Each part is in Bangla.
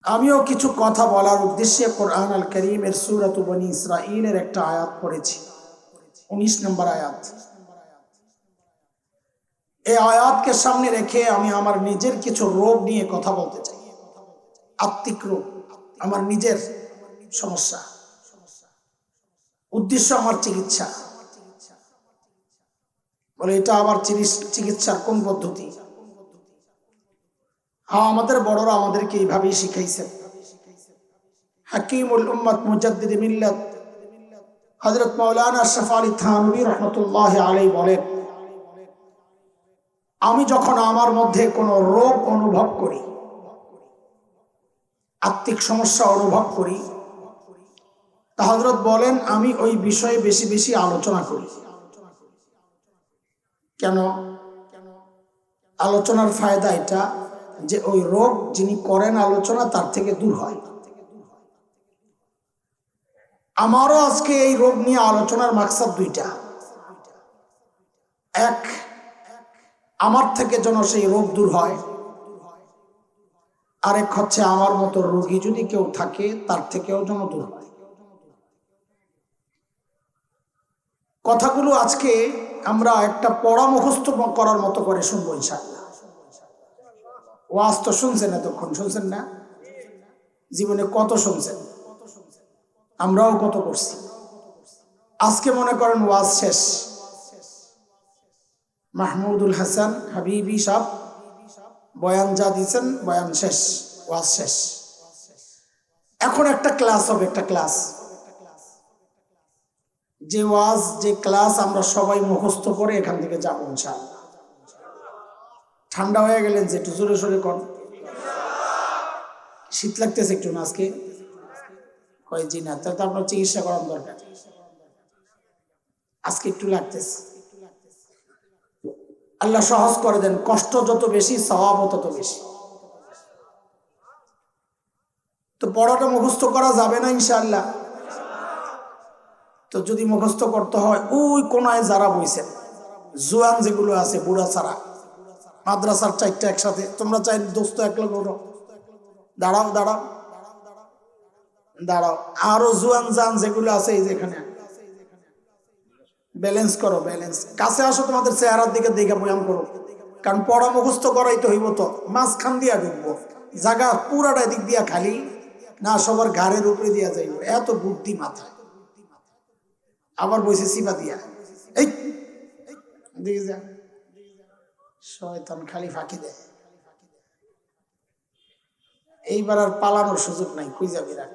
আমিও কিছু কথা বলার উদ্দেশ্যে কোরআন আল কারীমের সূরাত বনী ইসরাঈলের একটা আয়াত পড়েছি, 19 নম্বর আয়াত। এই আয়াতকে সামনে রেখে আমি আমার নিজের কিছু রোগ নিয়ে কথা বলতে চাই। আত্মিক রোগ, আমার নিজের সমস্যা, উদ্দেশ্য আমার চিকিৎসা। বলে এটা আবার চিকিৎসার কোন পদ্ধতি? হ্যাঁ, আমাদের বড়রা আমাদেরকে এইভাবেই শিখাইছেন। হাকিমুল উম্মত মুজাদ্দিদ মিল্লাত হযরত মাওলানা আশরাফ আলী থানভী রাহমাতুল্লাহি আলাইহি বলেন, আমি যখন আমার মধ্যে কোনো রোগ অনুভব করি, আত্মিক সমস্যা অনুভব করি, তা হযরত বলেন আমি ওই বিষয়ে বেশি বেশি আলোচনা করি। কেন? আলোচনার ফায়দা এটা যে ওই রোগ যিনি করেন আলোচনা তার থেকে দূর হয়। আমারও আজকে এই রোগ নিয়ে আলোচনার মাকসাদ দুইটা। এক, আমার থেকে যেন সেই রোগ দূর হয়। আরেক হচ্ছে আমার মতো রোগী যদি কেউ থাকে তার থেকেও যেন দূর হয়। কথাগুলো আজকে আমরা একটা পড়া মুখস্থ করার মতো করে শুনবো ইনশাআল্লাহ। ওয়াজ তো শুনছেন, এতক্ষণ শুনছেন না? জীবনে কত শুনছেন, আমরাও কত করছি। আজকে মনে করেন ওয়াজ শেষ, মাহমুদুল হাসান হাবিবি সাহেব বয়ান যা দিয়েছেন, বয়ান শেষ, ওয়াজ শেষ। এখন একটা ক্লাস হবে, একটা ক্লাস। যে ওয়াজ, যে ক্লাস আমরা সবাই মুখস্থ করে এখান থেকে যাবো ইনশাআল্লাহ। ঠান্ডা হয়ে গেলেন যে, একটু জোরে সোরে কর। শীত লাগতেছে একটু না আজকে? কয় জি না, তাহলে তো আপনার চিকিৎসা করার দরকার। আজকে একটু লাগতেছে। আল্লাহ সহজ করে দেন, কষ্ট যত বেশি সওয়াবও তত বেশি। তো পড়াটা মুখস্থ করা যাবে না ইনশাআল্লাহ? তো যদি মুখস্থ করতে হয়, ওই কোনায় যারা বইছেন, জোয়ান যেগুলো আছে, বুড়া ছাড়া, মাদ্রাসার চারটা একসাথে, তোমরা চাই দোস্ত একলা করো, দাঁড়াও দাঁড়াও দাঁড়াও। আরো জোয়ান জান যেগুলো আছে এই যেখানে, ব্যালেন্স করো, ব্যালেন্স। কাছে আসো, তোমাদের চেহারার দিকে দেখে বয়ান করো, কারণ পড়া মুখস্থ করাই তো হইব। তো মাঝখান দিয়া ঢুকবো, জায়গা পুরাটা দিক দিয়া খালি না, সবার ঘাড়ের উপরে দিয়া যাইব, এত বুদ্ধি মাথায়। আবার বসে সিপা দিয়া, এই দিকে যা, শয়তান খালি ফাঁকি দেয়। এইবার আর পালানোর সুযোগ নাই, কই যাবি রাখ।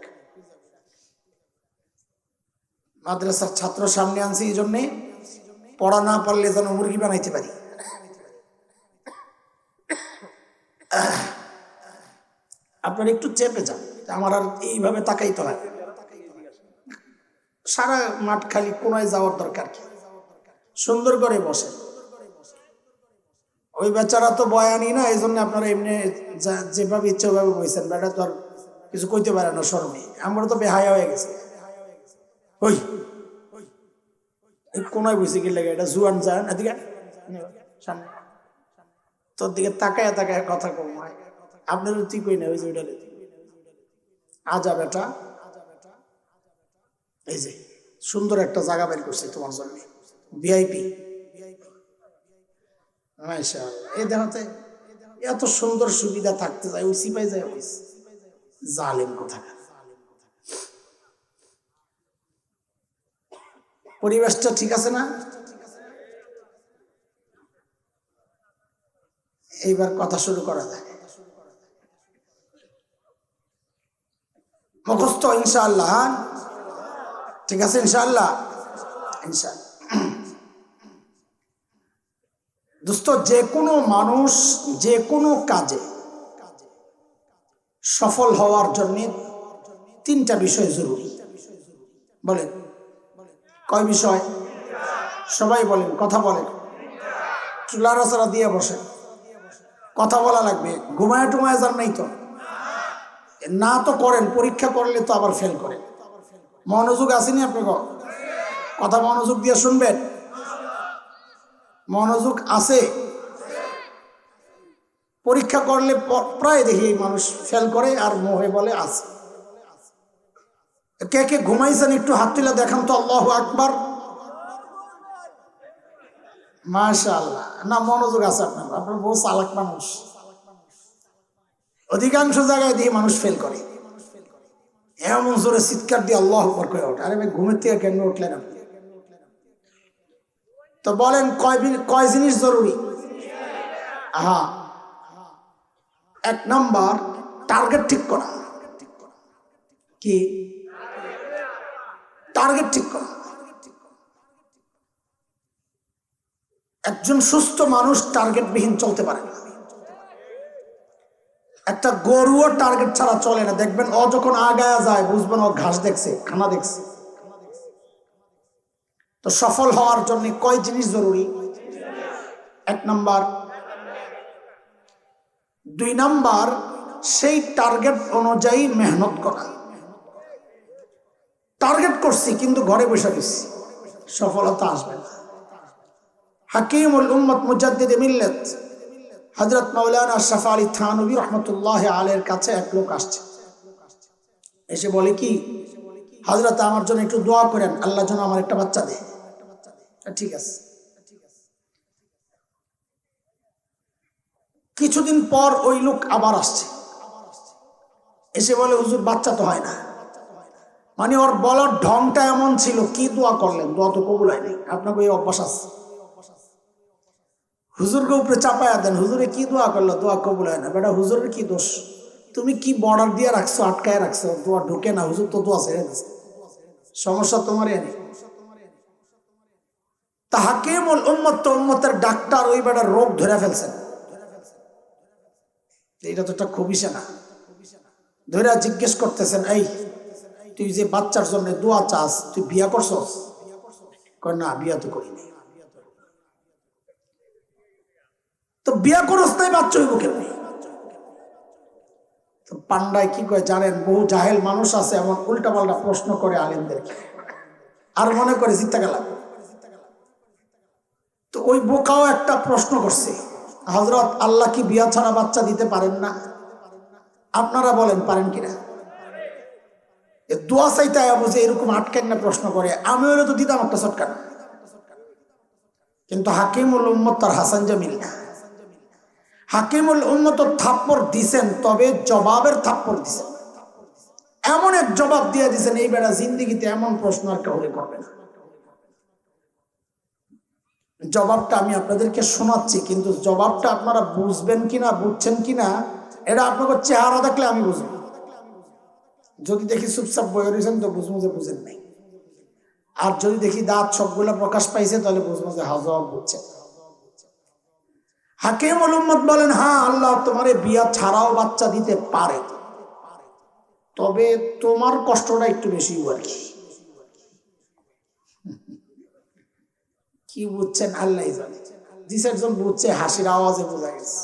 মাদ্রাসার ছাত্র সামনে আনছি এই জন্যে, পড়া না পারলে যেন মুরগি বানাইতে পারি। আপনার একটু চেপে যান, আমার আর এইভাবে তাকাইতে হয়। সারা মাঠ খালি কোনায় যাওয়ার দরকার কি? সুন্দর করে বসে। ওই বেচারা তো বয়ানি না, এই জন্য আপনারা এমনি যেভাবে ইচ্ছে ওইভাবে বইছেন। বেটা তো আর কিছু কইতে পারে না শরমে, আমরা তো বেহায়া হয়ে গেছে। ওই কোনায় বসে কি লাগে? এটা জুয়ান যান, এদিকে সামনে, তোর দিকে তাকায় তাকায় কথা কম হয়। আপনারও তুই কই না, ওই যে ওইটা আজা বেটা, এই যে সুন্দর একটা জায়গা বের করছে তোমার জন্য, ভিআইপি। এই দেখাতে এত সুন্দর সুবিধা থাকতে যায়, ওই সিপাই যায়, ওই জালেম কোথাকার। পরিবেশটা ঠিক আছে না? এইবার কথা শুরু করা যায়। মুখস্থ ইনশাআল্লাহ? ঠিক আছে ইনশাআল্লাহ, ইনশাআল্লাহ। দোস্ত, যে কোনো মানুষ যে কোনো কাজে সফল হওয়ার জন্য তিনটা বিষয় জরুরি। বলেন কয় বিষয়? সবাই বলেন, কথা বলেন, চুলারাচারা দিয়ে বসেন, কথা বলা লাগবে। ঘুমায় টুমায় যান নাই তো? না তো করেন, পরীক্ষা করলে তো আবার ফেল করেন। মনোযোগ আসেনি আপনাকে? কথা মনোযোগ দিয়ে শুনবেন। মনোযোগ আছে? পরীক্ষা করলে প্রায় দেখি মানুষ ফেল করে আর মোহে বলে আছে। কে কে ঘুমাইছেন একটু হাত তুলে দেখান তো, আল্লাহু আকবার। মাশাআল্লাহ, না মনোযোগ আছে আপনার, আপনার বহু চালাক মানুষ। অধিকাংশ জায়গায় দিয়ে মানুষ ফেল করে, এমন জোরে চিৎকার দিয়ে আল্লাহু আকবার করে ওঠে। আরে ভাই, ঘুমের থেকে কেন উঠলেন আপনি? তো বলেন কয় জিনিস জরুরি? হ্যাঁ, 1 নাম্বার টার্গেট ঠিক করা। কি টার্গেট ঠিক করা? একজন সুস্থ মানুষ টার্গেটবিহীন চলতে পারে না। একটা গরুও টার্গেট ছাড়া চলে না। দেখবেন ও যখন আগায়া যায় বুঝবেন ও ঘাস দেখছে, খানা দেখছে। তো সফল হওয়ার জন্য কয় জিনিস জরুরি? 1 নাম্বার। 2 নাম্বার, সেই টার্গেট অনুযায়ী মেহনত করা। টার্গেট করছি কিন্তু ঘরে বসে গেছি, সফলতা আসবে না। হাকিমুল উম্মত মুজাদ্দিদে মিল্লাত হযরত মাওলানা আশরাফ আলী থানভী রাহমাতুল্লাহি আলাইহির কাছে এক লোক আসছে, এসে বলে কি, হযরত আমার জন্য একটু দোয়া করেন, আল্লাহ যেন আমার একটা বাচ্চা দেয়। ঠিক আছে। কিছুদিন পর ওই লোক আবার আসছে, এসে বলে হুজুর বাচ্চা তো হয় না। মানে ওর বলার ঢংটা এমন ছিল, কি দোয়া করলেন, দোয়া তো কবুল হয়নি। আপনাকে ওই অভ্যাস আছে, হুজুরকে উপরে চাপায়া দেন, হুজুরে কি দোয়া করলো, দোয়া কবুল হয় না। বেটা হুজুরের কি দোষ? তুমি কি বর্ডার দিয়ে রাখছো, আটকায় রাখছো, দোয়া ঢুকে না, হুজুর তো দোয়া ছেড়ে দিচ্ছে, সমস্যা তোমার এনে। তা হাকিমুল উম্মত তো উম্মতের ডাক্তার, ওই বেটা রোগ ধরে ফেলছেন। এটা তো একটা খবিসা না। ধরে জিজ্ঞেস করতেছেন, এই তুই যে বাচ্চার জন্য দোয়া চাস, তুই বিয়া করছস? কয় না, বিয়া তো করিনি। তো বিয়া করস নাই, বাচ্চা হইব কেমনি? তো পান্ডায় কি কয় জানেন, বহু জাহেল মানুষ আছে এমন উল্টা পাল্টা প্রশ্ন করে আলেমদেরকে, আর মনে করে জিতে গেলাম। তো ওই বোকাও একটা প্রশ্ন করছে, হযরত আল্লাহ কি বিয়া ছাড়া বাচ্চা দিতে পারেন না? আপনারা বলেন পারেন কিনা? দোয়া চাইতে বুঝে এরকম আটকেন না প্রশ্ন করে, আমি হলে তো দিতাম একটা চটকান। কিন্তু হাকিমুল উম্মত তার হাসান জামিল না। হাকিমুল উম্মত থাপ্পড় দিছেন, তবে জবাবের থাপ্পড় দিছেন। এমন এক জবাব দিয়ে দিছেন, এই বেড়া জিন্দিগিতে এমন প্রশ্ন আর কাউকে করবে না। জবাবটা আমি আপনাদেরকে শোনাচ্ছি, কিন্তু জবাবটা আপনারা বুঝবেন কিনা, বুঝছেন কিনা, এটা আপনাকে চেহারা দেখলে আমি বুঝবো। যদি দেখি চুপচাপ বয়ে রয়েছেন তো বুঝবো যে বুঝেন নাই, আর যদি দেখি দাঁত সবগুলো প্রকাশ পাইছে তাহলে বুঝবো যে জবাব বুঝছেন। হাকিমুল উম্মত বলেন, হ্যাঁ আল্লাহ তোমারে বিয়া ছাড়াও বাচ্চা দিতে পারে, তবে তোমার কষ্টটা একটু বেশি আর কি বুঝছেন আল্লাহ জানে। দুই চারজন বুঝছে, হাসির আওয়াজে বোঝা গেছে।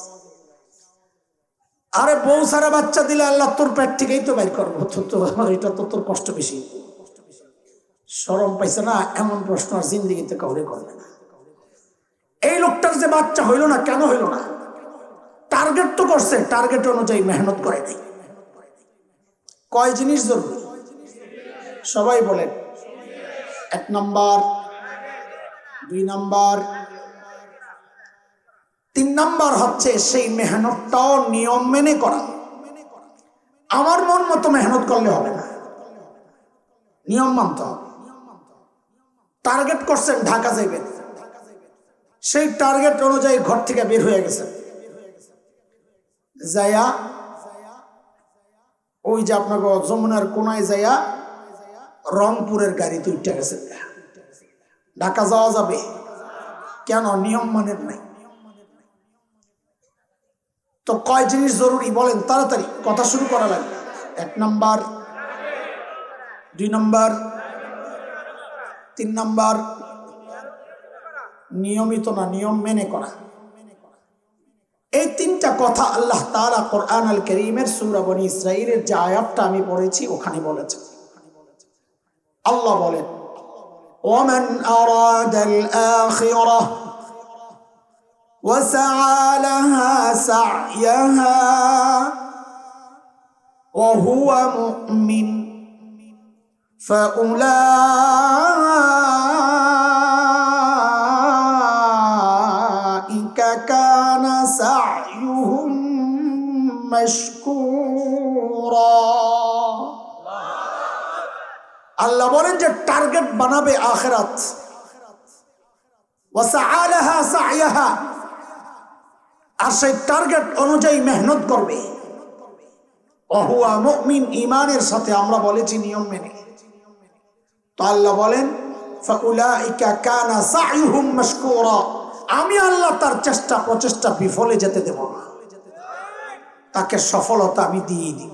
আরে বউ ছাড়া বাচ্চা দিলে আল্লাহ তোর পেট থেকেই তো বাইর করবো, এটা তো তোর কষ্ট বেশি। শরম পাইছে না? এমন প্রশ্ন আর জিন্দিগিতে কাউরে করবে না। এই লোকটার যে বাচ্চা হইল না, কেন হইল না? টার্গেট তো করছে, টার্গেট অনুযায়ী মেহনত করে নাই। কয় জিনিস জরুরি? সবাই বলেন। 1 নাম্বার, 2 নাম্বার, 3 নাম্বার হচ্ছে সেই মেহনতটাও নিয়ম মেনে করা। আমার মন মতো মেহনত করলে হবে না, নিয়ম মানতে হবে। টার্গেট করছেন ঢাকা যাইবেন, সেই টার্গেট অনুযায়ী ঘর থেকে বের হয়ে গেছেন, যাইয়া ওই যে আপনাকে যমুনার কোনায় যাইয়া রংপুরের গাড়িতে উঠে গেছেন। ঢাকা যাওয়া যাবে কেন? নিয়ম মানেন নাই। তো কয় জিনিস জরুরি বলেন তাড়াতাড়ি, কথা শুরু করা লাগবে। 1 নাম্বার, 2 নাম্বার, 3 নাম্বার, নিয়মিত না, নিয়ম মেনে করা। এই 3টা কথা আল্লাহ তাআলা কোরআন আল কারীমের সূরা বনী ইসরাঈলের যে আয়াতটা আমি পড়েছি ওখানে বলেছেন। আল্লাহ বলেন, ওয়ামান আরাদাল আখিরাহ, وسعى لها سعيها وهو مؤمن فأولئك كان سعيهم مشكورا আল্লাহ বলেন যে টার্গেট বানাবে আখিরাত ওয়াসআ লাহা সা'য়াহা আর সেই টার্গেট অনুযায়ী মেহনত করবে ওহুয়া মুমিন ঈমানের সাথে আমরা বলেছি নিয়ম মেনে তো আল্লাহ বলেন ফাউলাইকা কানা সা'য়ুহুম মাশকুরা আমি আল্লাহ তার চেষ্টা প্রচেষ্টা বিফলে যেতে দেব না তাকে সফলতা আমি দিয়ে দিই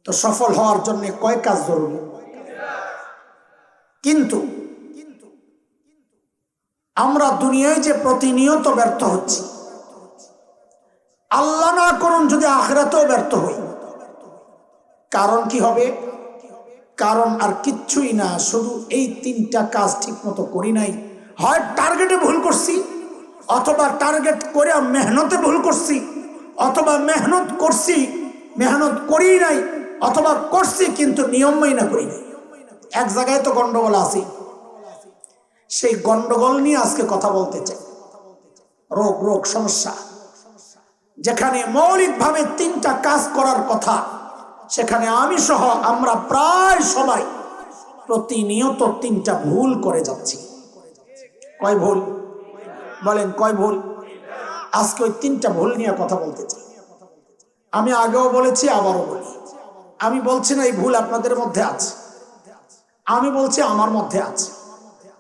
তো সফল হওয়ার জন্য কয় কাজ জরুরি কিন্তু আমরা দুনিয়ায় যে প্রতিনিয়ত ব্যর্থ হচ্ছি আল্লাহ না করুন যদি আখিরাতেও ব্যর্থ হই কারণ কি হবে কারণ আর কিচ্ছুই না শুধু এই তিনটা কাজ ঠিক মতো করি নাই হয় টার্গেটে ভুল করছি অথবা টার্গেট করে মেহনতে ভুল করছি অথবা মেহনত করছি মেহনত করি নাই অথবা করছি কিন্তু নিয়ম মাইনা করি নাই এক জায়গায় তো গন্ডগোল আছে সেই গন্ডগোল নিয়ে আজকে কথা বলতে চাই রোগ সমস্যা যেখানে মৌলিকভাবে তিনটা কাজ করার কথা সেখানে আমি সহ আমরা প্রায় সবাই প্রতিনিয়ত তিনটা ভুল করে যাচ্ছি কয় ভুল বলেন কয় ভুল আজকে ওই তিনটা ভুল নিয়ে কথা বলতে চাই আমি আগেও বলেছি আবারও বলি আমি বলছি না এই ভুল আপনাদের মধ্যে আছে আমি বলছি আমার মধ্যে আছে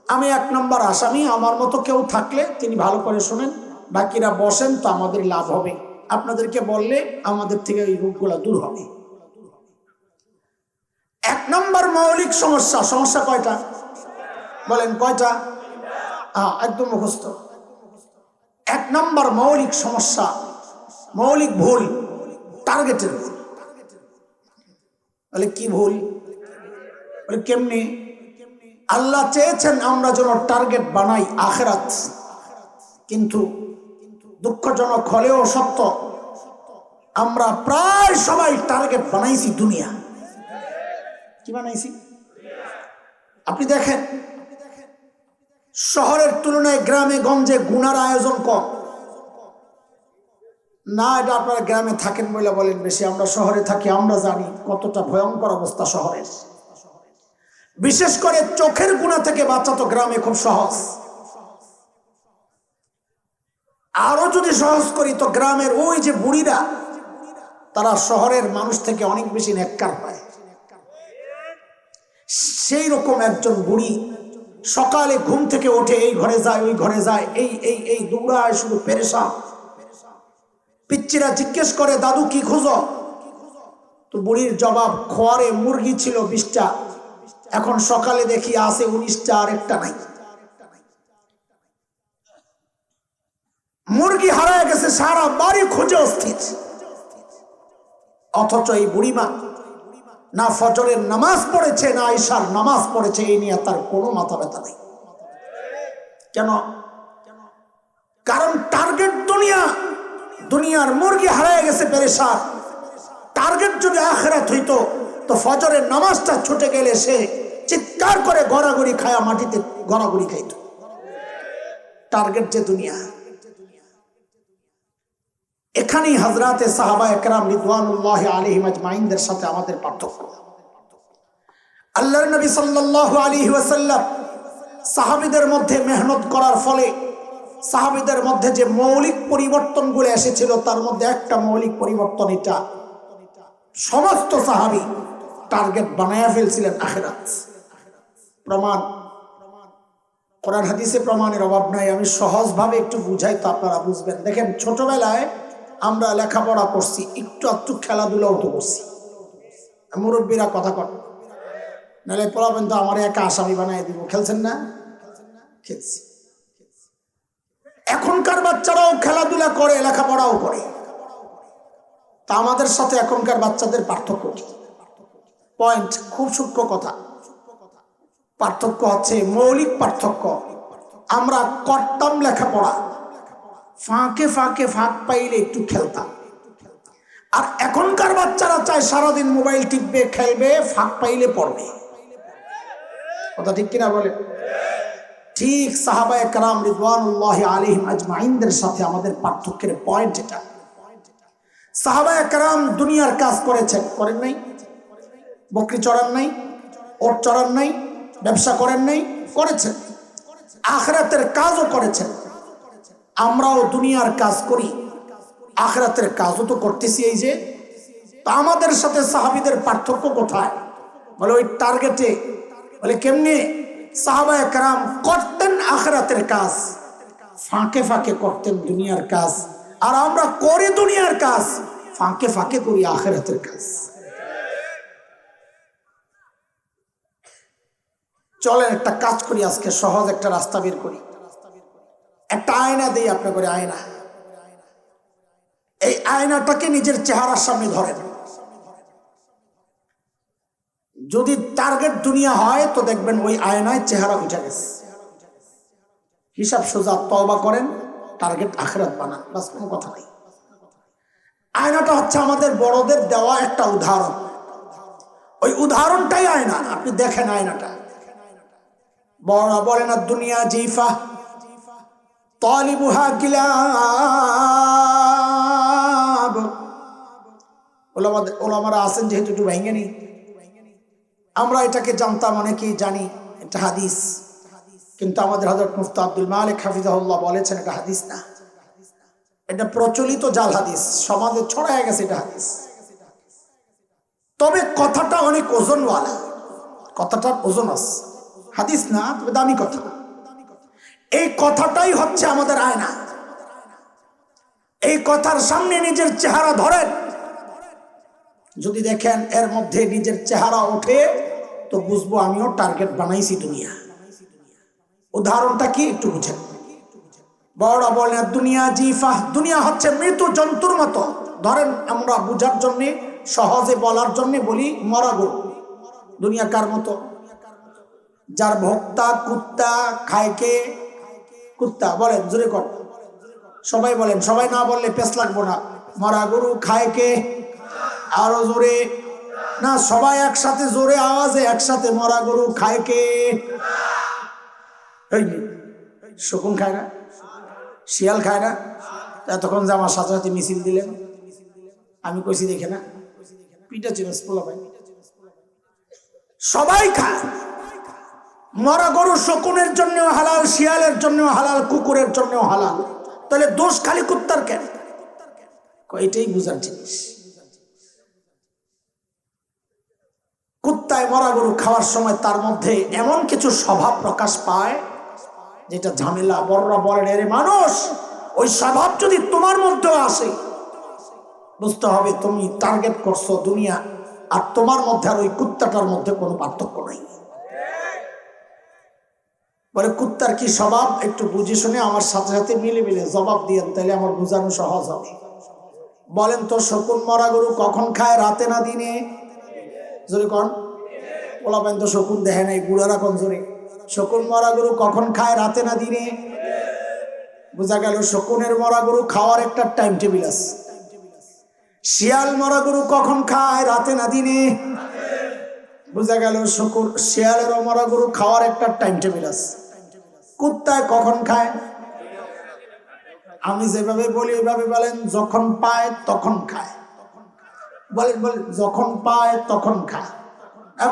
আমি এক নম্বর আসামি আমার মতো কেউ থাকলে তিনি ভালো করে শোনেন বাকিরা বসেন তো আমাদের লাভ হবে আপনাদেরকে বললে আমাদের থেকে এই রোগগুলো দূর হবে এক নম্বর মৌলিক সমস্যা কয়টা বলেন কয়টা একদম মুখস্থ এক নম্বর মৌলিক সমস্যা মৌলিক ভুল টার্গেটের ভুল বলে কি ভুল বলে কেমনি আল্লাহ চেয়েছেন আমরা যেন টার্গেট বানাই আখিরাত কিন্তু দুঃখজনক হলেও সত্য আমরা প্রায় সবাই টার্গেট বানাইছি দুনিয়া কি বানাইছি আপনি দেখেন শহরের তুলনায় গ্রামে গঞ্জে গুনার আয়োজন কম না এটা আপনারা গ্রামে থাকেন বলে বলেন বেশি আমরা শহরে থাকি আমরা জানি কতটা ভয়ঙ্কর অবস্থা শহরের বিশেষ করে চোখের গুনাহ থেকে বাঁচা তো গ্রামে খুব সহজ আরো যদি সহজ করি তো গ্রামের ওই যে বুড়িরা তারা শহরের মানুষ থেকে অনেক বেশি নেককার পায় সেই রকম একজন বুড়ি সকালে ঘুম থেকে ওঠে এই ঘরে যায় ওই ঘরে যায় এই দৌড়ায় শুধু পেরেশান পিচ্চিরা জিজ্ঞেস করে দাদু কি খোঁজো তো বুড়ির জবাব খোয়ারে মুরগি ছিল 20টা এখন সকালে দেখি আছে 19টা আর একটা নাই মুরগি হারায় গেছে সারা বাড়ি খুঁজে অস্থির অথচ এই বুড়িমা না ফজরের নামাজ পড়েছে না ঈশার নামাজ পড়েছে এই নিয়ে তার কোনো মাথা ব্যথা নেই কেন কারণ টার্গেট দুনিয়ার মুরগি হারায় গেছে পেরেশান টার্গেট যদি আখিরাত হইতো তো ফজরের নামাজটা ছুটে গেলে সে চিৎকার করে গড়াগড়ি খায়া মাটিতে গড়াগড়ি খাইতো টার্গেট যে দুনিয়া এখানেই হযরতে সাহাবায়ে কেরাম রিদওয়ানুল্লাহি আলাইহিম আজমাইনদের সাথে আমাদের পার্থক্য আল্লাহর নবী সাল্লাল্লাহু আলাইহি ওয়াসাল্লাম সাহাবীদের মধ্যে মেহনত করার ফলে সাহাবীদের মধ্যে যে মৌলিক পরিবর্তনগুলো এসেছিল তার মধ্যে একটা মৌলিক পরিবর্তন এটা সমস্ত সাহাবী টার্গেট বানায়া ফেলছিলেন আখিরাত প্রমাণ কোরআন হাদিসে প্রমাণের অভাব নাই আমি সহজভাবে একটু বুঝাই তো আপনারা বুঝবেন দেখেন ছোটবেলায় আমরা লেখাপড়া করছি একটু খেলাধুলাও তো করছি মুরব্বীরা কথা কন নাহলে পড়াবেন তো আমার একা আসামি বানাই দিব খেলছেন না খেলছি এখনকার বাচ্চারাও খেলাধুলা করে লেখাপড়াও করে তা আমাদের সাথে এখনকার বাচ্চাদের পার্থক্য কি পয়েন্ট খুব সূক্ষ্ম কথা পার্থক্য হচ্ছে মৌলিক পার্থক্য আমরা করতাম লেখাপড়া ফাঁকে ফাঁকে ফাঁক পাইলে একটু খেলতাম। আর এখনকার বাচ্চারা চায় সারাদিন মোবাইল টিপবে, খেলবে, ফাঁক পাইলে পড়বে। কথা ঠিক কিনা বলে? ঠিক সাহাবায়ে কেরাম রিদওয়ানুল্লাহি আলাইহিম আজমাইনদের সাথে আমাদের পার্থক্যের পয়েন্ট এটা। সাহাবায়ে কেরাম দুনিয়ার কাজ করেছেন, করেন নাই? বকরি চড়ান নাই, ওট চড়ান নাই, ব্যবসা করেন নাই, করেছেন। আখিরাতের কাজও করেছেন। আমরাও দুনিয়ার কাজ করি, আখিরাতের কাজও তো করতেছি। এই যে, তো আমাদের সাথে সাহাবীদের পার্থক্য কোথায়? বলে ওই টার্গেটে। বলে কেমনে? সাহাবায়ে কেরাম করতেন আখিরাতের কাজ, ফাঁকে ফাঁকে করতেন দুনিয়ার কাজ। আর আমরা করি দুনিয়ার কাজ, ফাঁকে ফাঁকে করি আখিরাতের কাজ। চলেন একটা কাজ করি, আজকে সহজ একটা রাস্তা বের করি। একটা আয়না দেই আপনার করে, আয়না। এই আয়নাটাকে নিজের চেহারার সামনে ধরেন। যদি টার্গেট দুনিয়া হয় তো দেখবেন ওই আয়নায় চেহারা উঠে গেছে। হিসাব সোজা, তওবা করেন, টার্গেট আখিরাত বানান, বাস, কোনো কথা নাই। আয়নাটা হচ্ছে আমাদের বড়দের দেওয়া একটা উদাহরণ। ওই উদাহরণটাই আয়না। আপনি দেখেন আয়নাটা। বড়রা বলেন আর দুনিয়া জিফা তালিবুহা কিলাব। ওলামারা আছেন যেহেতু একটু ভেঙে নি, আমরা এটাকে জানতাম, অনেকেই জানি এটা হাদিস, কিন্তু আমাদের হযরত মুফতি আব্দুল মালিক হাফিজাহুল্লাহ বলেছেন এটা হাদিস না, এটা প্রচলিত জাল হাদিস, সমাজে ছড়ায় গেছে এটা হাদিস। তবে কথাটা অনেক ওজনওয়ালা, কথাটার ওজন আছে, হাদিস না, তবে দামি কথা। এই কথাটাই হচ্ছে আমাদের আয়না। এই কথার সামনে নিজের চেহারা ধরেন, যদি দেখেন এর মধ্যে নিজের চেহারা ওঠে তো বুঝবো আমিও টার্গেট বানাইছি দুনিয়া। উদাহরণটা কি একটু বুঝেন। বড় বলেন দুনিয়া জিফা, দুনিয়া হচ্ছে মৃত জন্তুর মতো। ধরেন আমরা বুঝার জন্য, সহজে বলার জন্য বলি মরা গরু। দুনিয়া কার মতো? যার ভোক্তা কুত্তা, খায় কে? কুত্তা। বলেন জোরে কর, সবাই বলেন, সবাই না বললে পেছ লাগবো না। মরা গরু খায় কে? আরো জোরে না, সবাই একসাথে জোরে আওয়াজে একসাথে, মরা গরু খায় কে? শকুন খায় না? শিয়াল খায় না? এতক্ষণ যে আমার সাথে সাথে মিছিল দিলেন, আমি কইছি দেখে না, পিঠা চিনস পোলা ভাই, সবাই খায়। মরা গরু শকুনের জন্যও হালাল, শিয়ালের জন্যও হালাল, কুকুরের জন্যও হালাল। তাহলে দোষ খালি কুত্তার কেন? এটাই বুঝার জিনিস। কুত্তায় মরা গরু খাওয়ার সময় তার মধ্যে এমন কিছু স্বভাব প্রকাশ পায় যেটা ঝামেলা। বড়রা বলেন এর মানুষ, ওই স্বভাব যদি তোমার মধ্যে আসে বুঝতে হবে তুমি টার্গেট করছো দুনিয়া, আর তোমার মধ্যে আর ওই কুত্তাটার মধ্যে কোনো পার্থক্য নাই। বলে কুত্তার কি স্বভাব একটু বুঝে শুনে আমার সাথে সাথে মিলে মিলে জবাব দিয়েন, তাহলে আমার বোঝানো সহজ হবে। বলেন তো শকুন মরা গরু কখন খায়? রাতে না দিনে? জোরে কন। ওলা বেন তো শকুন দেখে নাই, বুড়ারা কোন জোরে। শকুন মরা গরু কখন খায়? রাতে না দিনে? বোঝা গেল শকুনের মরা গরু খাওয়ার একটা টাইম টেবিল আছে। শিয়াল মরা গরু কখন খায়? রাতে না দিনে? বোঝা গেল শিয়ালের মরা গরু খাওয়ার একটা টাইম টেবিল আছে। কুত্তায় কখন খায়? আমি যেভাবে বলি ওইভাবে বলেন, যখন পায় তখন খায়। বলেন বলেন, যখন পায় তখন খায়।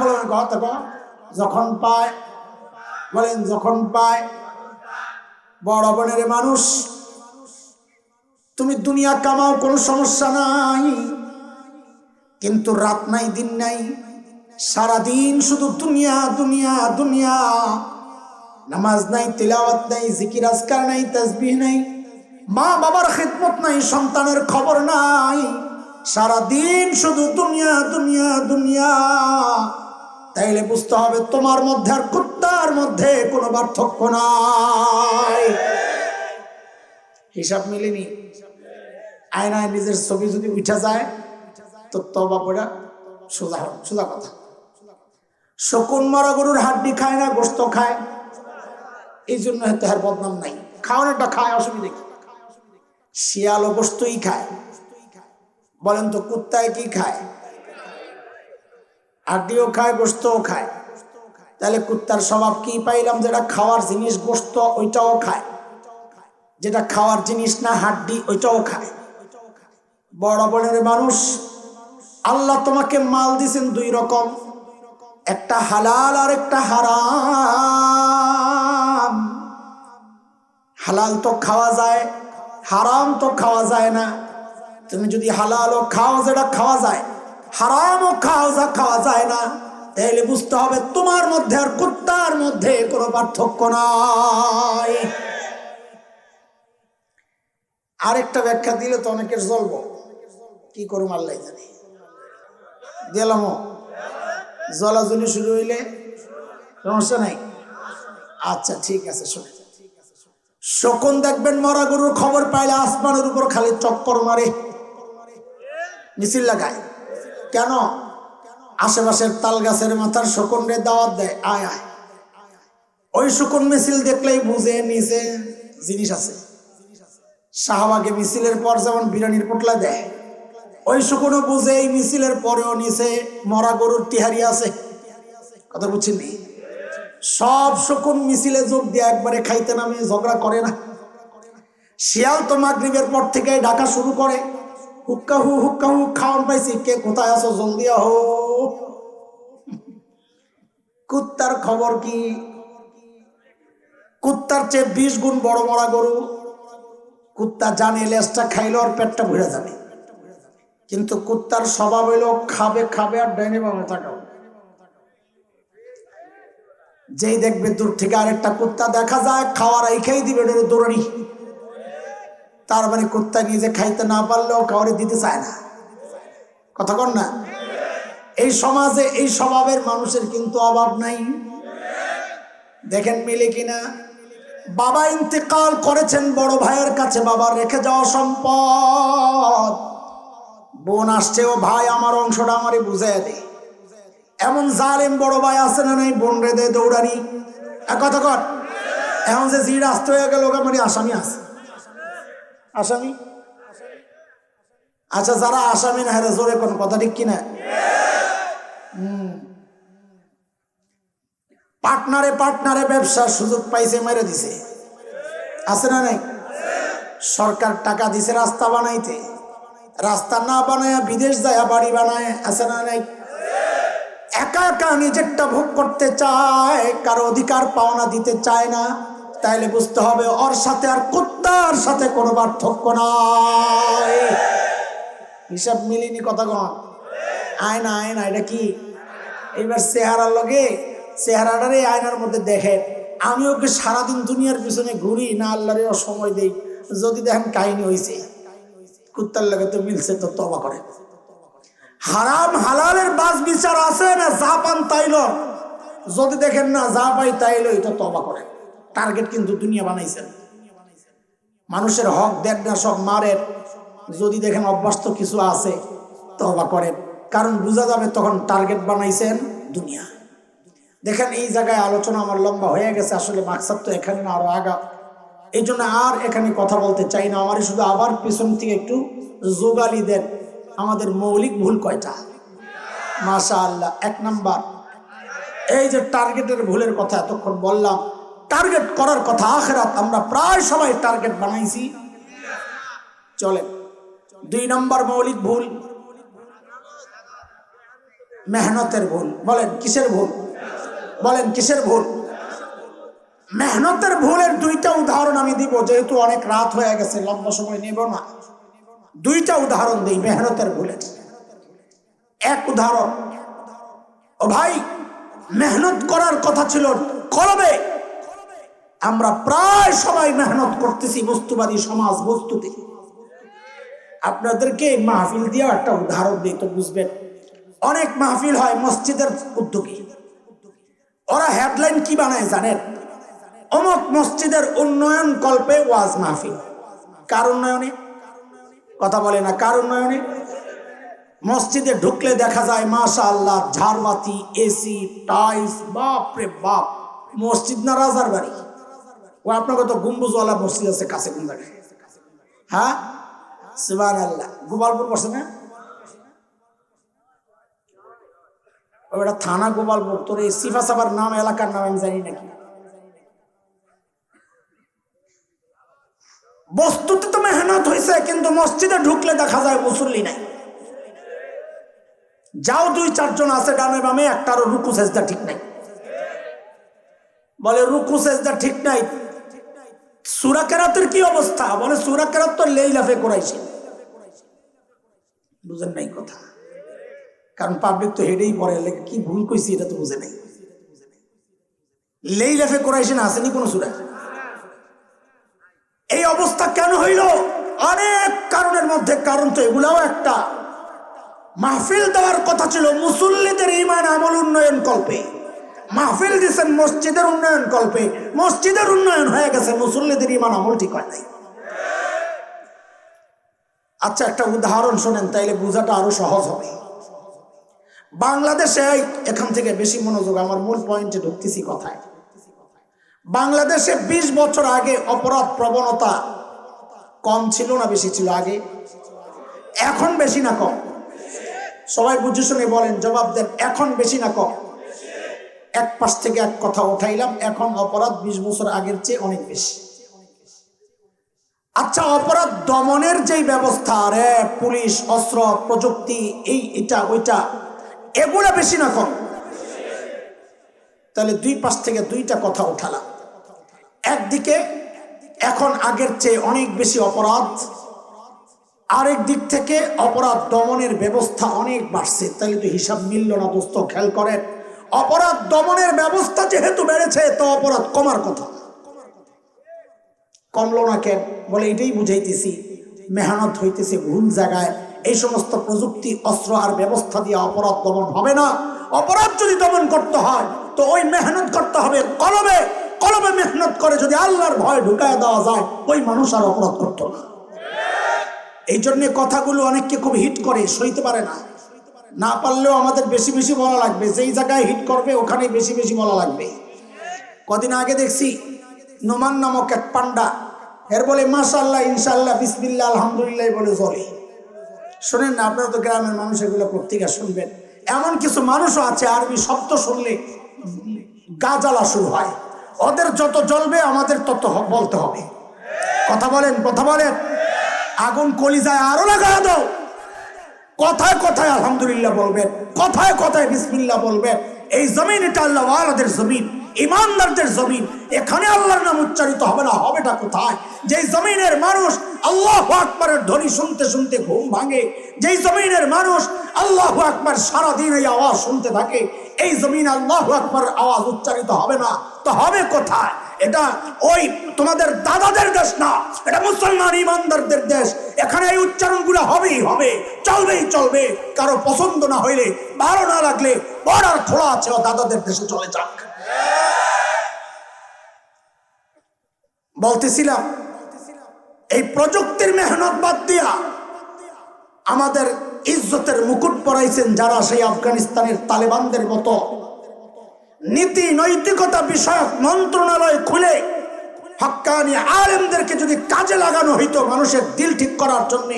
বলেন যখন পায়, বলেন যখন পায়। বড় বোনের মানুষ, তুমি দুনিয়া কামাও কোনো সমস্যা নাই, কিন্তু রাত নাই দিন নাই, সারাদিন শুধু দুনিয়া দুনিয়া দুনিয়া। নামাজ নাই, তিলাওয়াত নাই, জিকির আজকার নাই, তাসবিহ নাই, মা বাবার খিদমত নাই, সন্তানের খবর নাই, সারাদিন শুধু দুনিয়া দুনিয়া দুনিয়া। তাইলে বুঝতে হবে তোমার মধ্যে আর কুত্তার মধ্যে কোনো পার্থক্য নাই। হিসাব মিলেনি। আয়নায় নিজের ছবি যদি উঠা যায় তো তওবা পড়া সোজা হবে, সোজা কথা। শকুন মরা গরুর হাড্ডি খায় না, গোশত খায়, এই জন্য হয়তো আর বদনাম নাই। খাওয়ানোটা খায়, অসুবিধা কি? শিয়ালও গোস্তই খায়। বলেন তো কুত্তায় কি খায়? হাড্ডিও খায়, গোস্তও খায়। তাহলে কুত্তার স্বভাব কি পাইলাম? যেটা খাওয়ার জিনিস গোস্ত ওইটাও খায়, যেটা খাওয়ার জিনিস না হাড্ডি ওইটাও খায়। বড় বড়ের মানুষ, আল্লাহ তোমাকে মাল দিছেন দুই রকম, একটা হালাল আর একটা হারাম। হালাল তো খাওয়া যায়, হারাম তো খাওয়া যায় না। তুমি যদি হালালও খাও যেটা খাওয়া যায়, হারামও খাও যা খাওয়া যায় না, তাহলে বুঝতে হবে তোমার মধ্যে আর কুত্তার মধ্যে কোনো পার্থক্য নাই। আরেকটা ব্যাখ্যা দিলে তো অনেকের জ্বলবো, কি করুম আল্লাহ জানে। দিলাম জ্বলাজ্বলি শুরু হইলে সমস্যা নাই। আচ্ছা ঠিক আছে, শুনে শকুন দেখবেন মরা গরুর খবর পাইলে আসমানের উপর খালি চক্কর মারে, মিছিল লাগায়। কেন? আশেপাশের তাল গাছের মাথার শকুনরে দাওয়াত দেয়, আয় আয়। ওই শকুন মিছিল দেখলেই বুঝে নিচে জিনিস আছে। শাহবাগে মিছিলের পর যেমন বিরিয়ানির পোটলা দেয়, ওই শকুনও বুঝে এই মিছিলের পরেও নিচে মরা গরুর তিহারি আছে। কথা বুঝছেন? সব শকুন মিছিলে যোগ দিয়ে একবারে খাইতে নামে ঝগড়া করে না। শিয়াল তো মাগরিবের পর থেকে ডাকা শুরু করে, হুক্কা হু খাওয়ান পাইছি, কে কোথায় আছো জলদি আহো। কুত্তার খবর কি? কুত্তার চেয়ে 20 গুণ বড় মরা গরু। কুত্তা জানে লেজটা খাইলে ওর পেটটা ভরে যাবে, কিন্তু কুত্তার স্বভাব হইল খাবে খাবে আর ডাইনে বামে তাকাও। যেই দেখবে দূর থেকে আরেকটা কুত্তা দেখা যায়, খাওয়ার আইখাই দিবে দৌড়ানি। তার মানে কুত্তা নিজে খাইতে না পারলেও কাউরে দিতে চায় না। কথা কন না? এই সমাজে এই স্বভাবের মানুষের কিন্তু অভাব নাই। দেখেন মিলে কিনা। বাবা ইন্তেকাল করেছেন বড় ভাইয়ের কাছে, বাবার রেখে যাওয়া সম্পদ। বোন আসছে, ও ভাই আমার অংশটা আমারই বুঝাই দে। এমন জালেম বড় ভাই আছে না নাই? বোন রে দে দৌড়ানি। কথা কর। এখন যে জির আসতে হয়ে গেল, মানে আসামি আছে, আসামি। আচ্ছা যারা আসামি না হেরে জোরে কোন কথা ঠিক কিনা? পার্টনারে ব্যবসার সুযোগ পাইছে, মেরে দিছে, আছে না নাই? সরকার টাকা দিছে রাস্তা বানাইতে, রাস্তা না বানায় বিদেশ যায় বাড়ি বানায়, আছে না নাই? একা একা নিজেরটা ভোগ করতে চায়, কারো অধিকার পাওনা দিতে চায় না। তাইলে বুঝতে হবে ওর সাথে আর কুত্তার সাথে কোনো পার্থক্য নাই। হিসাব মিলিনি কথা কন। আয়না আয়না এটা কি? এইবার চেহারার লগে চেহারাটারে আয়নার মধ্যে দেখে। আমি ওকে সারাদিন দুনিয়ার পিছনে ঘুরি না, আল্লাহর সময় দেই। যদি দেখেন কাহিনী হয়েছে, কুত্তার লগে তো মিলছে, তো তওবা করে। হারাম হালালের বাস বিচার আছে না, যা পান তাইল। যদি দেখেন না যা পাই তাইল, এটা তওবা করে। টার্গেট কিন্তু দুনিয়া বানাইছেন। মানুষের হক দেন না, সব মারেন। যদি দেখেন অভ্যস্ত কিছু আছে, তওবা করেন, কারণ বোঝা যাবে তখন টার্গেট বানাইছেন দুনিয়া। দেখেন এই জায়গায় আলোচনা আমার লম্বা হয়ে গেছে, আসলে মাকসাদ তো এখানে না আরো আগা। এই জন্য আর এখানে কথা বলতে চাই না। আমারই শুধু আবার পিছন থেকে একটু যোগালি দেন। আমাদের মৌলিক ভুল কয়টা? মাশাআল্লাহ। 1 নাম্বার, এই যে টার্গেটের ভুলের কথা এতক্ষণ বললাম, টার্গেট করার কথা আখিরাত। আমরা প্রায় সবাই টার্গেট বানাইছি, চলে। 2 নাম্বার মৌলিক ভুল, মেহনতের ভুল। বলেন কিসের ভুল? বলেন কিসের ভুল? মেহনতের ভুলের 2টা উদাহরণ আমি দিব, যেহেতু অনেক রাত হয়ে গেছে, লম্বা সময় নেব না। 2টা উদাহরণ দিই মেহনতের ভুলের। 1 উদাহরণ, ও ভাই মেহনত করার কথা ছিল করবে। আমরা প্রায় সবাই মেহনত করতেছি বস্তুবাদী সমাজ বস্তুতে। আপনাদেরকে মাহফিল দিয়ে একটা উদাহরণ দিই তো বুঝবেন। অনেক মাহফিল হয় মসজিদের উদ্যোগে, ওরা হেডলাইন কি বানায় জানেন? অমুক মসজিদের উন্নয়ন কল্পে ওয়াজ মাহফিল। কার উন্নয়নে? কথা বলে না, কার উন্নয়নে? মসজিদে ঢুকলে দেখা যায় মাশাআল্লাহ ঝাড়বাতি, এসি, টাইলস, বাপ রে বাপ। মসজিদ না রাজার বাড়ি? ও আপনাকে তো গম্বুজওয়ালা মসজিদ আছে কাছে কোন জায়গায়? হ্যাঁ সুবহানাল্লাহ। গোপালপুর পড়ছে না? ওটা থানা গোপালপুর। তোর এই সিফা সাবার নাম, এলাকার নাম আমি জানি নাকি? বস্তুতে তো মেহনত হয়েছে, কিন্তু মসজিদে ঢুকলে দেখা যায় মুসল্লি নাই। যাও 2-4 জন আছে ডানে বামে, একটারও রুকু সেজদা ঠিক নাই। বলে রুকু সেজদা ঠিক নাই, সূরা কেরাতের কি অবস্থা? বলে সূরা কেরাত তো লেইলাফে করাইছে। বুঝেন নাই কথা? কারণ পাবলিক তো হেডেই পড়ে, কি ভুল কইছি এটা তো বুঝে নাই। লেইলাফে করাইছে না, আসেনি কোন সূরা। এই অবস্থা কেন হইল? অনেক কারণের মধ্যে কারণ তো এগুলাও একটা। মাহফিল দেওয়ার কথা ছিল মুসল্লিদের ঈমান আমল উন্নয়ন কল্পে, মাহফিল দিয়েছেন মসজিদের উন্নয়ন কল্পে। মসজিদের উন্নয়ন হয়ে গেছে, মুসল্লিদের ঈমান আমল ঠিক হয় নাই। আচ্ছা একটা উদাহরণ শোনেন, তাইলে বোঝাটা আরো সহজ হবে। বাংলাদেশে, এখান থেকে বেশি মনোযোগ, আমার মূল পয়েন্টে ঢুকতেছি কথায়। বাংলাদেশে 20 বছর আগে অপরাধ প্রবণতা কম ছিল না বেশি ছিল আগে? এখন বেশি না কম? সবাই বুঝে শুনে বলেন, জবাব দেন, এখন বেশি না কম? এক পাশ থেকে এক কথা উঠাইলাম, এখন অপরাধ 20 বছর আগের চেয়ে অনেক বেশি। আচ্ছা অপরাধ দমনের যেই ব্যবস্থা, র্যাব, পুলিশ, অস্ত্র, প্রযুক্তি, এই এটা ওইটা, এগুলা বেশি না কম? তাহলে 2 পাশ থেকে 2টা কথা উঠালাম। একদিকে এখন আগের চেয়ে অনেক বেশি অপরাধ, আরেক দিক থেকে অপরাধ দমনের ব্যবস্থা অনেক বাড়ছে। তাহলে তো হিসাব মিলল না দোস্ত। খেয়াল করেন, অপরাধ দমনের ব্যবস্থা যেহেতু বেড়েছে, তো অপরাধ কমার কথা। কমলো না কেন? বলে এটাই বুঝাইতেছি, মেহনত হইতেছে ভুল জায়গায়। এই সমস্ত প্রযুক্তি, অস্ত্র আর ব্যবস্থা দিয়ে অপরাধ দমন হবে না। অপরাধ যদি দমন করতে হয় তো ওই মেহনত করতে হবে কলবে। কলবে মেহনত করে যদি আল্লাহর ভয় ঢুকায় দেওয়া যায়, ওই মানুষ আর অপরাধ করতো না। এই জন্য কথাগুলো অনেককে খুব হিট করে, সইতে পারে না। না পারলেও আমাদের বেশি বেশি বলা লাগবে, যেই জায়গায় হিট করবে ওখানে বেশি বেশি বলা লাগবে। কদিন আগে দেখছি নোমান নামক এক পান্ডা, এর বলে মাশাআল্লাহ, ইনশাআল্লাহ, বিসমিল্লাহ, আলহামদুলিল্লাহ বলে চলে। শোনেন না, আপনারা তো গ্রামের মানুষ, এগুলো পত্রিকা শুনবেন। এমন কিছু মানুষও আছে আরবি শব্দ শুনলে গা জ্বালা শুরু হয়। ওদের যত জ্বলবে আমাদের তত বলতে হবে। কথা বলেন, কথা বলেন। আগুন কলিজায় আরো লাগায় দাও। কথায় কথায় আলহামদুলিল্লাহ বলবেন, কথায় কথায় বিসমিল্লাহ বলবেন। এই জমিন এটা আল্লাহ ওয়ালাদের জমিন, ইমানদারদের জমিন। এখানে আল্লাহর নাম উচ্চারিত হবে না, হবেটা কোথায়? যেই জমিনের মানুষ আল্লাহু আকবারের ধ্বনি শুনতে শুনতে ঘুম ভাঙে, যেই জমিনের মানুষ আল্লাহু আকবার সারাদিন এই আওয়াজ শুনতে থাকে, এই জমিন আল্লাহু আকবার আওয়াজ উচ্চারিত হবে না, তো হবে কোথায়? এটা ওই তোমাদের দাদাদের দেশ না, এটা মুসলমান ইমানদারদের দেশ। এখানে এই উচ্চারণগুলো হবেই হবে, চলবেই চলবে। কারো পছন্দ না হইলে, ভালো না লাগলে, বর্ডার খোলা আছে, ও দাদাদের দেশে চলে যাক। বলতেছিলাম, এই প্রযুক্তির মেহনত বাদ দিয়া আমাদের ইজ্জতের মুকুট পরাইছেন যারা, সেই আফগানিস্তানের তালেবানদের মতো নীতি নৈতিকতা বিষয়ক মন্ত্রণালয় খুলে হক্কানি আলেমদেরকে যদি কাজে লাগানো হইতো মানুষের দিল ঠিক করার জন্য,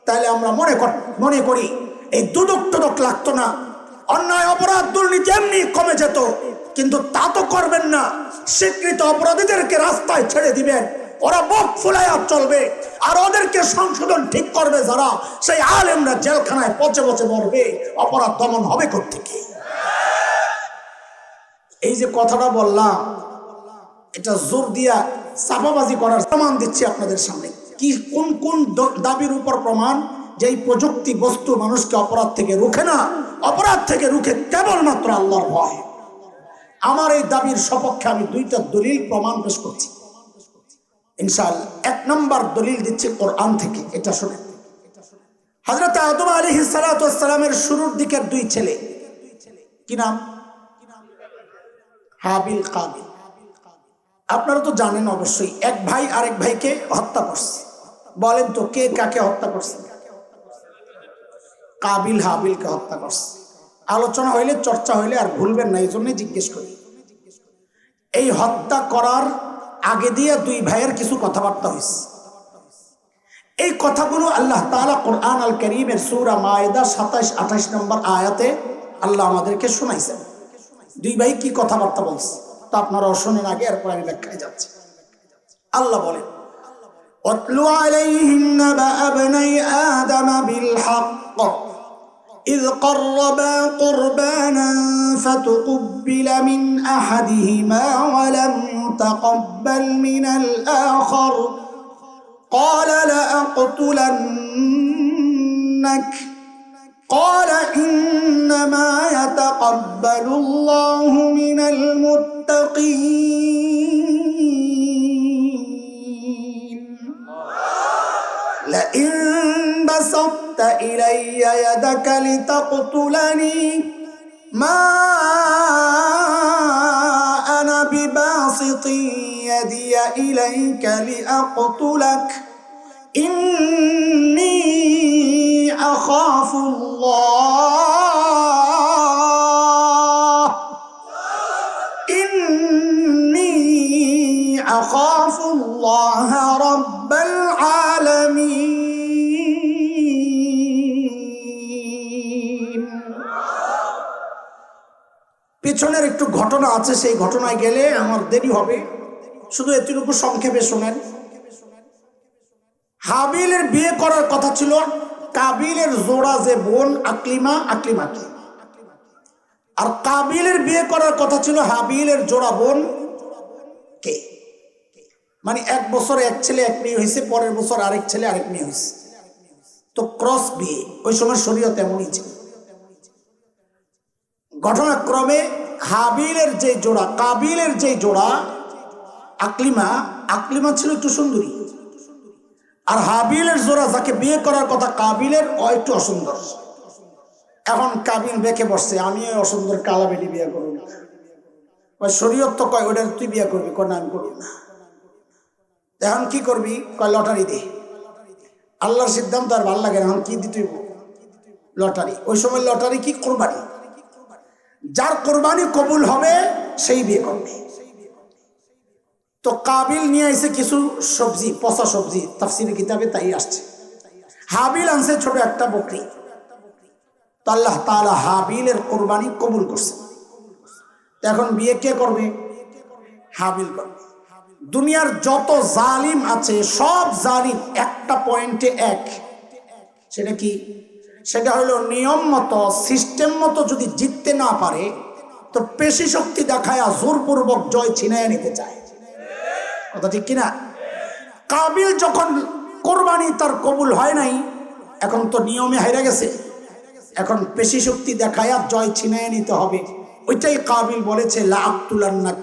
তাহলে আমরা মনে করি এই দুদক টুদক লাগতো না, অন্যায় অপরাধ দুর্নীতি এমনি কমে যেত। কিন্তু তা তো করবেন না। স্বীকৃত অপরাধীদেরকে রাস্তায় ছেড়ে দিবেন, ওরা বুক ফুলাইয়া চলবে, আর ওদেরকে সংশোধন ঠিক করবে যারা, সেই আলেমরা জেলখানায় পচে পচে মরবে। অপরাধ দমন হবে কোত্থেকে? এই যে কথাটা বললাম, এটা জোর দিয়া চাপাবাজি করার প্রমাণ দিচ্ছি আপনাদের সামনে। কি কোন কোন দাবির উপর প্রমাণ? যে এই প্রযুক্তি বস্তু মানুষকে অপরাধ থেকে রুখে না, অপরাধ থেকে রুখে কেবলমাত্র আল্লাহর ভয়। আমার এই দাবির সপক্ষে আমি 2টা দলিল প্রমাণ পেশ করছি ইনশাআল্লাহ। 1 নম্বর দলিল দিচ্ছি কোরআন থেকে। এটা শুনে, হযরত আদম আলাইহিস সালাতু ওয়াস সালামের শুরুর দিকের 2 ছেলে, কি নাম? হাবিল, কাবিল। আপনারা তো জানেন অবশ্যই, এক ভাই আরেক ভাইকে হত্যা করছে। বলেন তো কে কাকে হত্যা করছে? কাবিল হাবিলকে হত্যা করছে। আলোচনা হইলে, চর্চা হইলে আর ভুলবেন না, এই জন্যই জিজ্ঞেস করি। এই হত্যা করার আগে দিয়ে 2 ভাইয়ের কিছু কথাবার্তা হয়েছে। এই কথাগুলো আল্লাহ তাআলা কোরআন আল কারীমের সূরা মায়েদা 27-28 নম্বর আয়াতে আল্লাহ আমাদেরকে শোনাইছেন। দুই ভাই কি কথাবার্তা বলছে তা আপনারাও শোনেন আগে, এরপর আমি ব্যাখ্যায় যাচ্ছি। আল্লাহ বলেন, ওয়াতলু আলাইহিম নাবা ইবনাই আদম বিল হক إذ قربا قربانا فتقبل من أحدهما ولم يتقبل من الآخر قال لأقتلنك قال إنما يتقبل الله من المتقين لئن بسطت إلي يدك لتقتلني ما أنا بباسط يدي إليك لأقتلك إني أخاف الله إني أخاف الله رب العالمين পিছনের একটু ঘটনা আছে, সেই ঘটনায় গেলে আমার দেরি হবে, শুধু এতটুকু সংক্ষেপে শোনেন। হাবিলের বিয়ে করার কথা ছিল কাবিলের জোড়া যে বোন আকলিমা, আকলিমাকে, আর কাবিলের বিয়ে করার কথা ছিল হাবিলের জোড়া বোন কে। মানে এক বছর এক ছেলে এক মেয়ে হয়েছে, পরের বছর আরেক ছেলে আরেক মেয়ে হয়েছে, তো ক্রস বিয়ে। ওই সময় শরীয়ত এমনই ছিল। ঘটনাক্রমে হাবিলের যে জোড়া, কাবিলের যে জোড়া আকলিমা, আকলিমা ছিল একটু সুন্দরী, আর হাবিলের জোড়া যাকে বিয়ে করার কথা কাবিলের, ও একটু অসুন্দর। এখন কাবিল বেঁকে বসছে, আমি ওই অসুন্দর কালা বেটি বিয়ে করবো না। ওই শরীয়ত তো কয় ওটা তুই বিয়ে করবি, কয় না আমি করবো না। এখন কি করবি, কয় লটারি দে। আল্লাহর সিদ্ধান্ত আর ভাল লাগে না, এখন কি দিতে লটারি। ওই সময় লটারি কি কোরবানি, যার কোরবানি কবুল হবে সেই বিয়ে করবে। তো কাবিল নিয়ে আসে কিছু সবজি, পচা সবজি, তাফসীরের কিতাবে তাই আসছে। হাবিল আনছে ছোট একটা বকরি। তো আল্লাহ তাআলা হাবিলের কোরবানি কবুল করছে। এখন বিয়ে কে করবে, হাবিল করবে। দুনিয়ার যত জালিম আছে সব জালিম একটা পয়েন্টে এক, সেটা কি, সেটা হলো নিয়ম মতো সিস্টেম মতো যদি জিততে না পারে তো পেশি শক্তি দেখায় জোরপূর্বক জয় ছিনায় নিতে চায়। কথা ঠিক কিনা? কাবিল যখন কোরবানি তার কবুল হয় নাই, এখন তো নিয়মে হাইরা গেছে, এখন পেশি শক্তি দেখায় জয় ছিনায় নিতে হবে। ওইটাই কাবিল বলেছে লা আক্তুলান্নাক,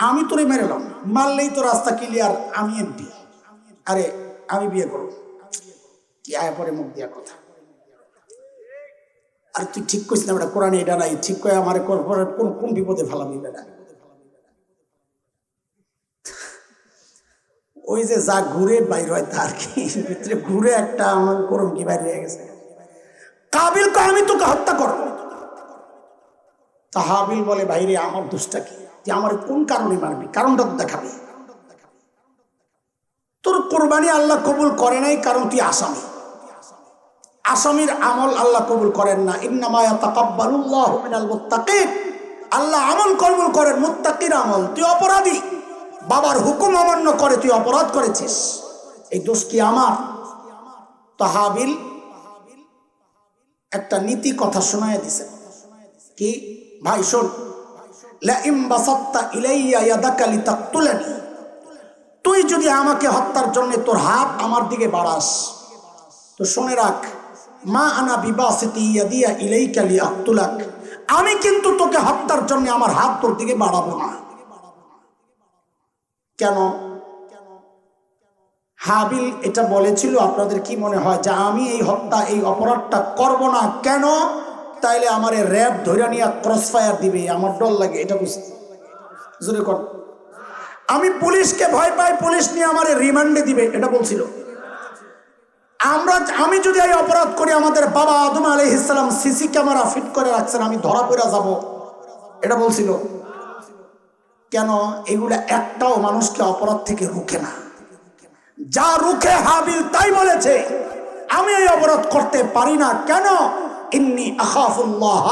আমি তোরে মেরেলাম, মারলেই তো রাস্তা ক্লিয়ার, আমি এমপি, আরে আমি বিয়ে করব। কি আয় পরে মুখ দিয়া কথা, আর তুই ঠিক করিস না বেটা, কোরআনে এটা নাই, ঠিক করে আমার কোন বিপদে ফেলাবি বেটা। ওই যে যা ঘুরে বাইর হয় তার কি ভিতরে ঘুরে একটা আমার করম কি বাইরে হয়ে গেছে। কাবিল কে আমি তোকে হত্যা করবো। তা হাবিল বলে ভাইরে আমার দোষটা কি, তুই আমার কোন কারণে মারবি, কারণটা তো দেখাবি। তোর কোরবানি আল্লাহ কবুল করে নাই কারণ তুই আসামি, আসামির আমল আল্লাহ কবুল করেন না। ইন্নামা ইয়াতাকাব্বালুল্লাহু মিনাল মুত্তাকিন, আল্লাহ আমল কবুল করেন মুত্তাকির আমল। তুই অপরাধী, বাবার হুকুম অমান্য করে তুই অপরাধ করেছিস, এই দোষ কি আমার? তো হাবিল একটা নীতি কথা শোনায় দিছে, কি ভাই শোন, লা ইম বাসাত্তা ইলাইয়া ইয়াদাকা লিতাকতুলানি, তুই যদি আমাকে হত্যার জন্য তোর হাত আমার দিকে বাড়াস তো শুনে রাখ, মা আনা বিবাসিতি ইয়াদিয়া ইলাইকা লিআকতুলাক, আমি কিন্তু তোকে হত্যার জন্য আমার হাত তোর দিকে বাড়াবো না। কেন? হাবিল এটা বলেছিল, আপনাদের কি মনে হয় যে আমি এই হত্যা এই অপরাধটা করব না কেন? তাইলে আমার র্যাব ধরে নিয়ে ক্রস ফায়ার দিবে, আমার ডর লাগে, এটা বুঝতে জোরে কর। আমি পুলিশকে ভয় পাই, পুলিশ নিয়ে আমার রিমান্ডে দিবে, এটা বলছিল। আমি যদি এই অপরাধ করি, আমাদের বাবা আদম আলাইহিস সালাম সিসি ক্যামেরা ফিট করে রাখছেন, আমি ধরা পড়ে যাব, এটা বলছিল। কেন? এগুলা একটাও মানুষকে অপরাধ থেকে রুখে না। যা রুখে হাবিল তাই বলেছে, আমি এই অবরোধ করতে পারি না। কেন? ইন্নী আখাফুল্লাহ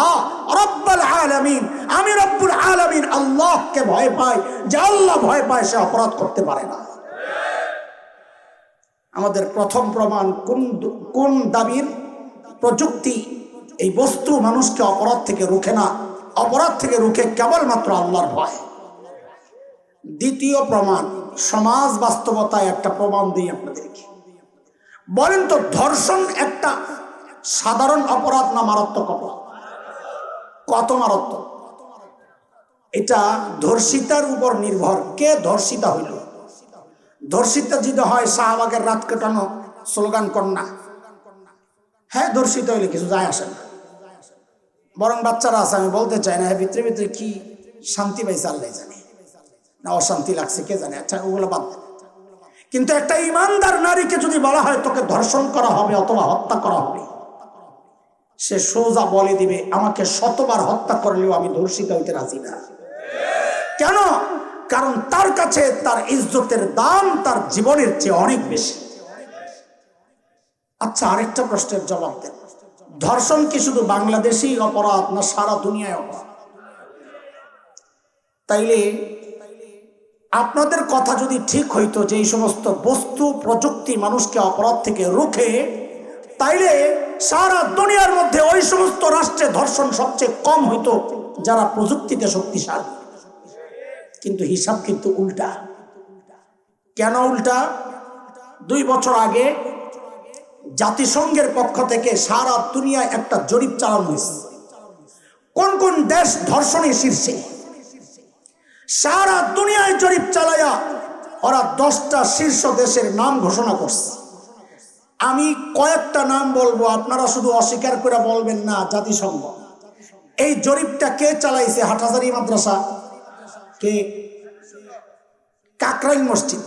রাব্বুল আলামিন, আমি রব্বুল আলামিন আল্লাহকে ভয় পাই। যে আল্লাহ ভয় পায় সে অপরাধ করতে পারে না। আমাদের প্রথম প্রমাণ কোন দাবির? প্রযুক্তি এই বস্তু মানুষকে অপরাধ থেকে রুখে না, অপরাধ থেকে রুখে কেবলমাত্র আল্লাহর ভয়। দ্বিতীয় প্রমাণ, সমাজ বাস্তবতায় একটা প্রমাণ দিই আপনাদেরকে। বলেন তো, ধর্ষণ একটা সাধারণ অপরাধ না মারাত্মক অপরাধ? কত মারাত্মক! এটা ধর্ষিতার উপর নির্ভর, কে ধর্ষিতা হইল। ধর্ষিতা যদি হয় শাহবাগের রাত কাটানো স্লোগান কন্যা, হ্যাঁ ধর্ষিত হইলে কিছু যায় আসে না। বরং বাচ্চারা আছে, আমি বলতে চাই না, ভিতরে ভিতরে কি শান্তি পাইছে আল্লাহ জানে, না অশান্তি লাগছে কে জানে। আচ্ছা ওগুলো বাদ দেন। কিন্তু একটা ইমানদার নারীকে যদি বলা হয় তোকে ধর্ষণ করা হবে অথবা হত্যা করা হবে, সে সোজা বলে দিবে আমাকে শতবার হত্যা করলেও আমি ধর্ষিত হইতে রাজি না। কেন? কারণ তার কাছে তার ইজ্জতের দাম তার জীবনের চেয়ে অনেক বেশি। আচ্ছা, আরেকটা প্রশ্নের জবাব দেন, ধর্ষণ কি শুধু বাংলাদেশি অপরাধ না সারা দুনিয়ায় অপরাধ? তাইলে আপনাদের কথা যদি ঠিক হইতো যে এই সমস্ত বস্তু প্রযুক্তি মানুষকে অপরাধ থেকে রুখে, তাইলে সারা দুনিয়ার মধ্যে ওই সমস্ত রাষ্ট্রে ধর্ষণ সবচেয়ে কম হইতো যারা প্রযুক্তিতে শক্তিশালী। কিন্তু হিসাব কিন্তু উল্টা। কেন উল্টা? 2 বছর আগে জাতিসংঘের পক্ষ থেকে সারা দুনিয়ায় একটা জরিপ চালানো হয়েছে, কোন কোন দেশ ধর্ষণে শীর্ষে। সারা দুনিয়ায় জরিপ চালায়া ওরা 10টা শীর্ষ দেশের নাম ঘোষণা করছে। আমি কয়েকটা নাম বলবো, আপনারা শুধু অস্বীকার করে বলবেন না জাতিসংঘ। এই জরিপটা কে চালাইছে? হাটহাজারী মাদ্রাসা, কে? কাকরাইল মসজিদ,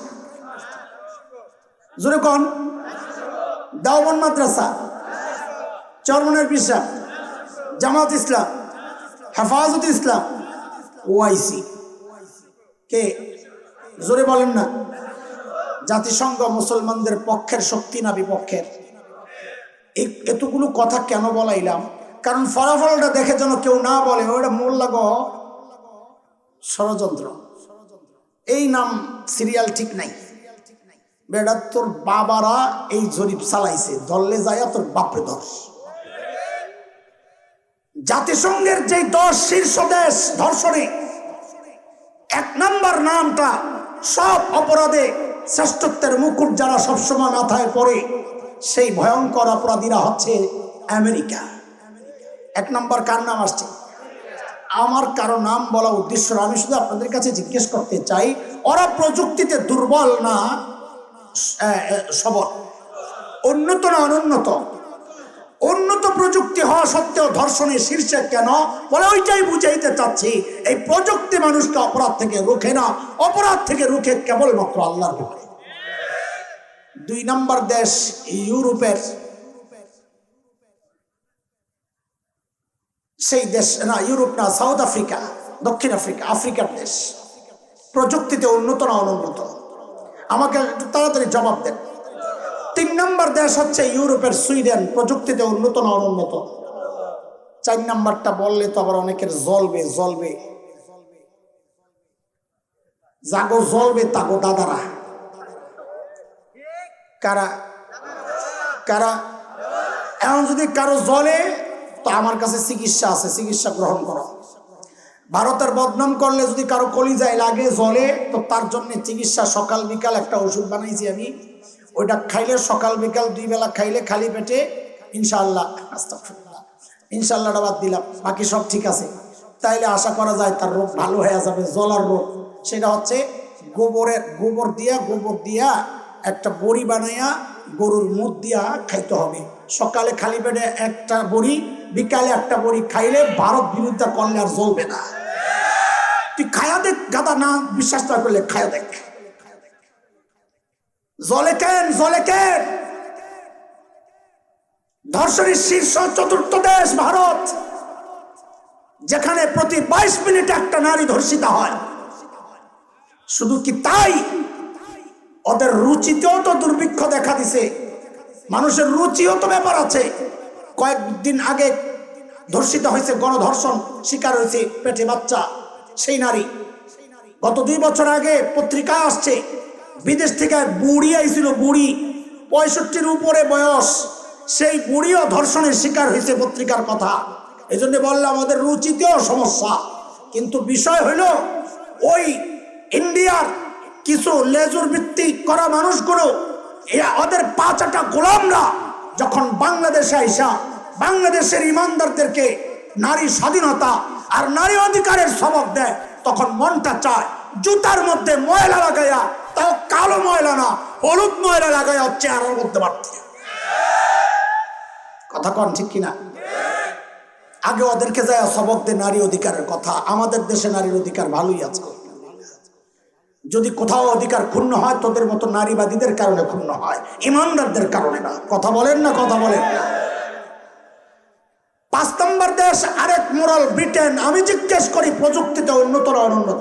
জোরে কোন? দেওবন্দ মাদ্রাসা, চরমনের পিসা, জামাত ইসলাম, হেফাজত ইসলাম, ওআইসি, কে? জোরে বলেন না। জাতিসংঘ মুসলমানদের পক্ষের শক্তি না বিপক্ষের? এতগুলো কথা কেন বলাইলাম? কারণ ফলাফলটা দেখে যেন কেউ না বলে ওটা মোল্লা গো ষড়যন্ত্র, এই নাম সিরিয়াল ঠিক নাই। বেটা তোর বাবারা এই জরিপ চালাইছে, দললে যায় তোর বাপরে ধর। জাতিসংঘের যে 10 শীর্ষ দেশ ধর্ষণে 1 নম্বর নামটা, সব অপরাধে শ্রেষ্ঠত্বের মুকুট যারা সবসময় মাথায় পড়ে, সেই ভয়ঙ্কর অপরাধীরা হচ্ছে আমেরিকা। 1 নম্বর কার নাম আসছে? আমার কারো নাম বলা উদ্দেশ্য না, আমি শুধু আপনাদের কাছে জিজ্ঞেস করতে চাই, ওরা প্রযুক্তিতে দুর্বল না সবল? উন্নত না অনুন্নত? উন্নত প্রযুক্তি হওয়া সত্ত্বেও ধর্ষণের শীর্ষে কেন? বলে ওইটাই বুঝাইতে চাচ্ছি, এই প্রযুক্তি মানুষকে অপরাধ থেকে রুখে না, অপরাধ থেকে রুখে কেবলমাত্র আল্লাহর ভয়। 2 নম্বর দেশ ইউরোপের, সেই দেশ না, ইউরোপ না, সাউথ আফ্রিকা, দক্ষিণ আফ্রিকা, আফ্রিকার দেশ। প্রযুক্তিতে উন্নত না অনুন্নত? আমাকে একটু তাড়াতাড়ি জবাব দেন। 3 নম্বর দেশ হচ্ছে ইউরোপের সুইডেন, প্রযুক্তিতে উন্নত না অনুন্নত? 4 নম্বরটা বললে তো আবার অনেকের জ্বলবে জ্বলবে, জাগো জ্বলবে তাগো দাদারা। কারা কারা? এখন যদি কারো জ্বলে তো আমার কাছে চিকিৎসা আছে, চিকিৎসা গ্রহণ করো। ভারতের বদনাম করলে যদি কারো কলিজায় লাগে জ্বলে, তো তার জন্য চিকিৎসা সকাল বিকাল একটা ওষুধ বানাইছি আমি, ওইটা খাইলে সকাল বিকাল 2 বেলা খাইলে খালি পেটে ইনশাআল্লাহ, আস্তাগফিরুল্লাহ, ইনশাআল্লাহটা বাদ দিলাম, বাকি সব ঠিক আছে। তাইলে আশা করা যায় তার রোগ ভালো হয়ে যাবে। জ্বলার রোগ সেটা হচ্ছে গোবর দিয়া একটা বড়ি বানাইয়া গরুর মুখ দিয়া খাইতে হবে। সকালে খালি পেটে একটা বড়ি, বিকালে একটা বড়ি খাইলে ভারত বিরোধিতা করলে আর জ্বলবে না। তুই খায়া দেখ গাদা, না বিশ্বাস না করলে খায়া দেখ। জ্বলে কেন? জ্বলে কেন? ধর্ষণের শীর্ষ 4র্থ দেশ ভারত, যেখানে প্রতি 22 মিনিটে একটা নারী ধর্ষিতা হয়। শুধু কি তাই, ওদের রুচিতেও তো দুর্ভিক্ষ দেখা দিছে, মানুষের রুচিও তো ব্যাপার আছে। কয়েকদিন আগে ধর্ষিত হয়েছে, গণধর্ষণ শিকার হয়েছে, পেটে বাচ্চা সেই নারী। গত 2 বছর আগে পত্রিকায় আসছে বিদেশ থেকে বুড়ি আইছিল, বুড়ি 65-র উপরে বয়স, সেই বুড়িও ধর্ষণের শিকার হয়েছে, পত্রিকার কথা। এই জন্য বললাম ওদের রুচিতেও সমস্যা। কিন্তু বিষয় হইল ওই ইন্ডিয়ার কিছু লেজুর ভিত্তিক করা মানুষগুলো, ওদের 5 গোলামরা যখন বাংলাদেশে আইসা বাংলাদেশের ইমানদারদেরকে নারী স্বাধীনতা আর নারী অধিকারের সবক দেয়, তখন মনটা চায় জুতার মধ্যে ময়লা লাগাইয়া, তাও কালো ময়লা না, হলুদ ময়লা লাগাইয়া চেহারার মধ্যে মারতে। কথা কন ঠিক কিনা? আগে ওদেরকে যায় সবক দেয় নারী অধিকারের কথা। আমাদের দেশে নারীর অধিকার ভালোই আছে। যদি কোথাও অধিকার ক্ষুণ্ণ হয়, তোদের মতো নারীবাদীদের কারণে ক্ষুণ্ণ হয়, ইমানদারদের কারণে না। কথা বলেন না? কথা বলেন না? 5 নম্বর দেশ আরেক মোরাল ব্রিটেন। আমি জিজ্ঞেস করি প্রযুক্তিতে উন্নত না অনুন্নত?